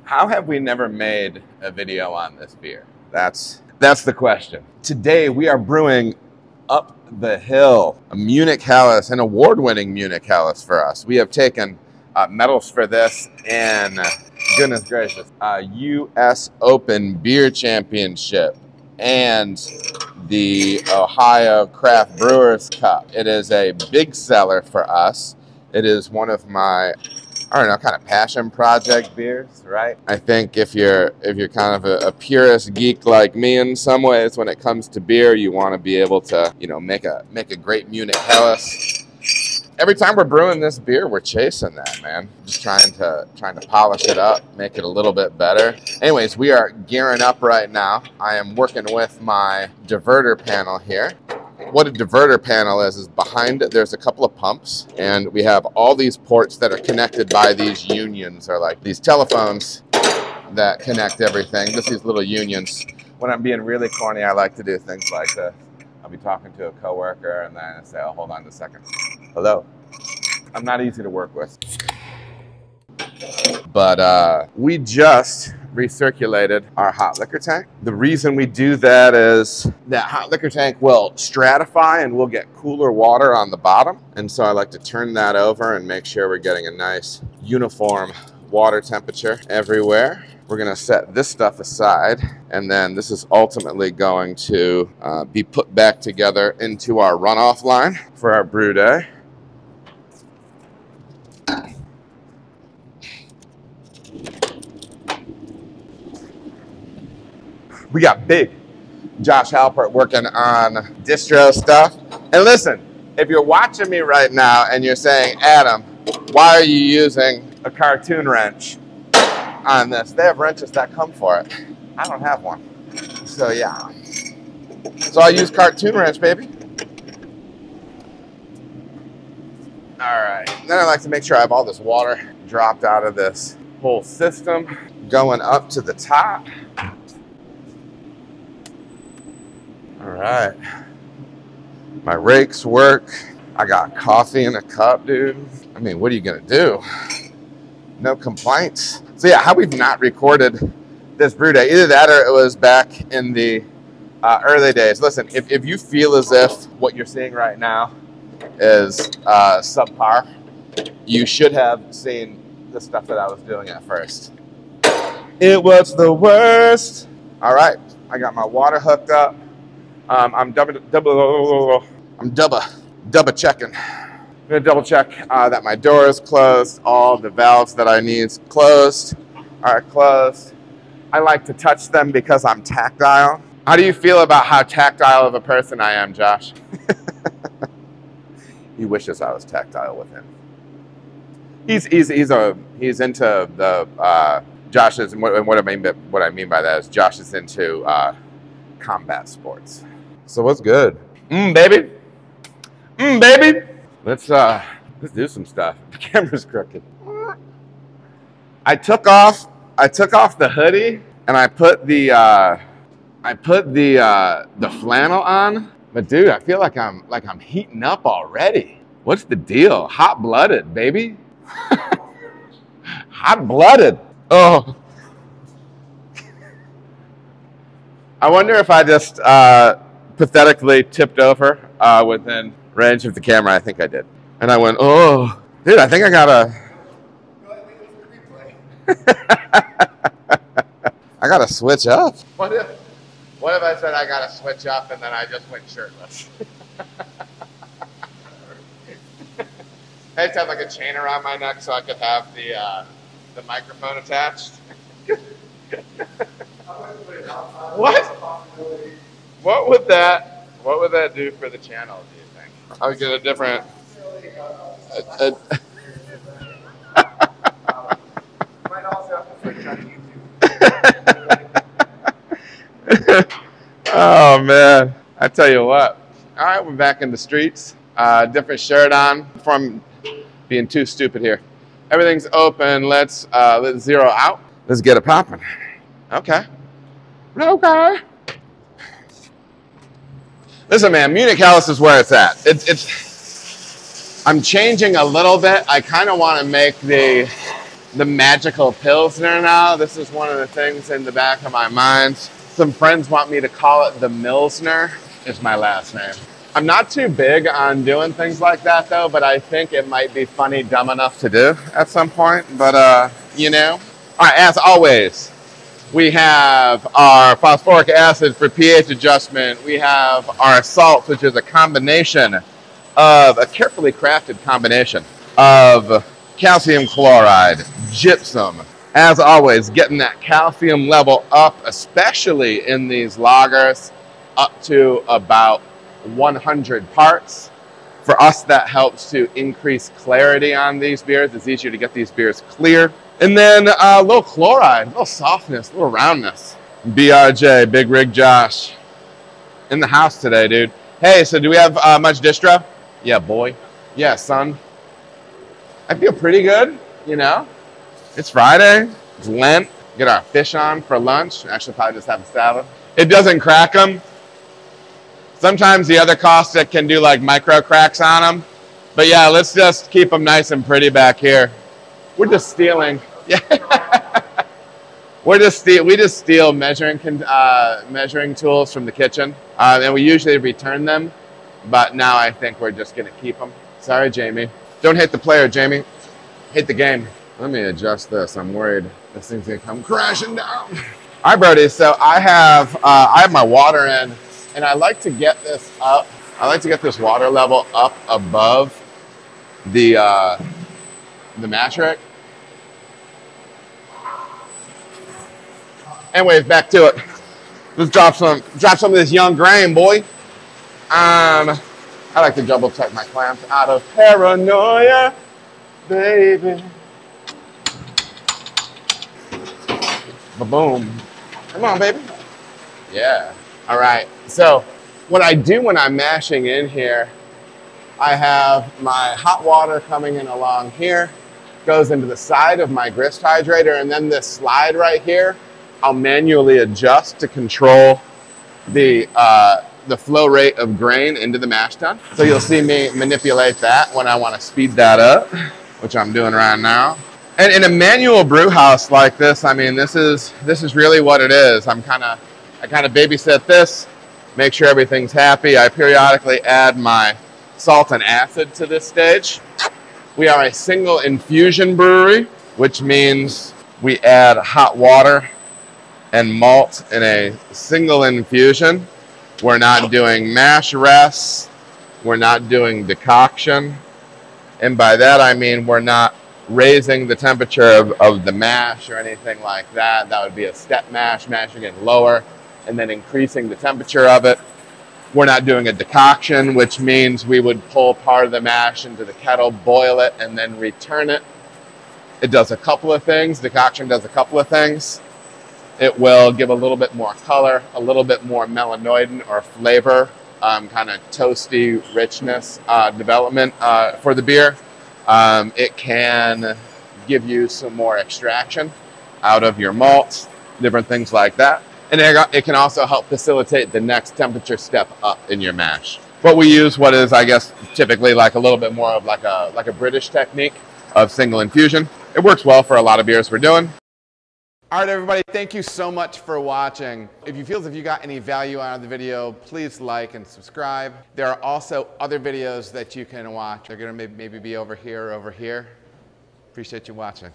How have we never made a video on this beer? That's the question. Today we are brewing Up the Hill, a Munich Helles, an award-winning Munich Helles for us. We have taken medals for this in, goodness gracious, U.S. Open Beer Championship and the Ohio Craft Brewers Cup. It is a big seller for us. It is one of my, I don't know, kind of passion project beers, right? I think if you're kind of a purist geek like me in some ways, when it comes to beer, you want to be able to, you know, make a great Munich Helles. Every time we're brewing this beer, we're chasing that, man. Just trying to polish it up, make it a little bit better. Anyways, we are gearing up right now. I am working with my diverter panel here. What a diverter panel is behind it, there's a couple of pumps, and we have all these ports that are connected by these unions, or like these telephones that connect everything. Just these little unions. When I'm being really corny, I like to do things like this. I'll be talking to a coworker, and then I say, oh, hold on a second. Hello. I'm not easy to work with. But we just recirculated our hot liquor tank. The reason we do that is that hot liquor tank will stratify and we'll get cooler water on the bottom. And so I like to turn that over and make sure we're getting a nice uniform water temperature everywhere. We're gonna set this stuff aside, and then this is ultimately going to be put back together into our runoff line for our brew day. We got big Josh Halpert working on distro stuff. And listen, if you're watching me right now and you're saying, Adam, why are you using a cartoon wrench on this? They have wrenches that come for it. I don't have one. So yeah. So I use cartoon wrench, baby. All right. Then I like to make sure I have all this water dropped out of this whole system going up to the top. All right, my rakes work. I got coffee in a cup, dude. I mean, what are you gonna do? No complaints. So yeah, how we've not recorded this brew day, either that or it was back in the early days. Listen, if you feel as if what you're seeing right now is subpar, you should have seen the stuff that I was doing at first. It was the worst. All right, I got my water hooked up. I'm double checking. I'm gonna double check that my door is closed, all the valves that I need closed are closed. I like to touch them because I'm tactile. How do you feel about how tactile of a person I am, Josh? He wishes I was tactile with him. He's into the Josh is, and what I mean by that is Josh is into combat sports. So what's good? Baby. Baby. Let's do some stuff. The camera's crooked. I took off the hoodie and I put the flannel on. But dude, I feel like I'm heating up already. What's the deal? Hot-blooded, baby. Hot-blooded. Oh. I wonder if I just pathetically tipped over within range of the camera. I think I did. And I went, oh, dude, I think I gotta. I gotta switch up. What if I said I gotta switch up and then I just went shirtless? I just had like a chain around my neck so I could have the microphone attached. What? What would that do for the channel, do you think? I would get a different might also have to switch on YouTube. Oh man, I tell you what. All right, we're back in the streets. Different shirt on from being too stupid here. Everything's open. Let's zero out. Let's get it popping. Okay. Okay. Listen, man, Munich Helles is where it's at. I'm changing a little bit. I kind of want to make the the magical Pilsner now. This is one of the things in the back of my mind. Some friends want me to call it the Milsner. Is my last name. I'm not too big on doing things like that though, but I think it might be funny, dumb enough to do at some point. But you know. All right, as always, we have our phosphoric acid for pH adjustment. We have our salt, which is a combination of a carefully crafted combination of calcium chloride, gypsum. As always, getting that calcium level up, especially in these lagers, up to about 100 parts. For us, that helps to increase clarity on these beers. It's easier to get these beers clear. And then a little chloride, a little softness, a little roundness. BRJ, Big Rig Josh, in the house today, dude. Hey, so do we have much distro? Yeah, boy. Yeah, son. I feel pretty good, you know. It's Friday, it's Lent. Get our fish on for lunch. Actually, probably just have a salad. It doesn't crack them. Sometimes the other caustic can do like micro cracks on them. But yeah, let's just keep them nice and pretty back here. We're just stealing. Yeah. We just steal measuring tools from the kitchen. And we usually return them. But now I think we're just going to keep them. Sorry, Jamie. Don't hate the player, Jamie. Hate the game. Let me adjust this. I'm worried this thing's going to come crashing down. All right, Brody. So I have my water in. And I like to get this up. I like to get this water level up above the mash rack. Anyways, back to it. Let's drop some of this young grain, boy. I like to double check my clamps out of paranoia, baby. Ba-boom. Come on, baby. Yeah. All right. So what I do when I'm mashing in here, I have my hot water coming in along here, goes into the side of my grist hydrator, and then this slide right here, I'll manually adjust to control the flow rate of grain into the mash tun. So you'll see me manipulate that when I want to speed that up, which I'm doing right now. And in a manual brew house like this, I mean, this is really what it is. I kind of babysit this, make sure everything's happy. I periodically add my salt and acid to this stage. We are a single infusion brewery, which means we add hot water and malt in a single infusion. We're not doing mash rests. We're not doing decoction. And by that, I mean we're not raising the temperature of the mash or anything like that. That would be a step mash, mashing it lower and then increasing the temperature of it. We're not doing a decoction, which means we would pull part of the mash into the kettle, boil it, and then return it. It does a couple of things. Decoction does a couple of things. It will give a little bit more color, a little bit more melanoidin or flavor, kind of toasty richness development for the beer. It can give you some more extraction out of your malts, different things like that. And it can also help facilitate the next temperature step up in your mash. But we use what is, I guess, typically like a little bit more of like a British technique of single infusion. It works well for a lot of beers we're doing. All right, everybody, thank you so much for watching. If you feel as if you got any value out of the video, please like and subscribe. There are also other videos that you can watch. They're gonna maybe be over here or over here. Appreciate you watching.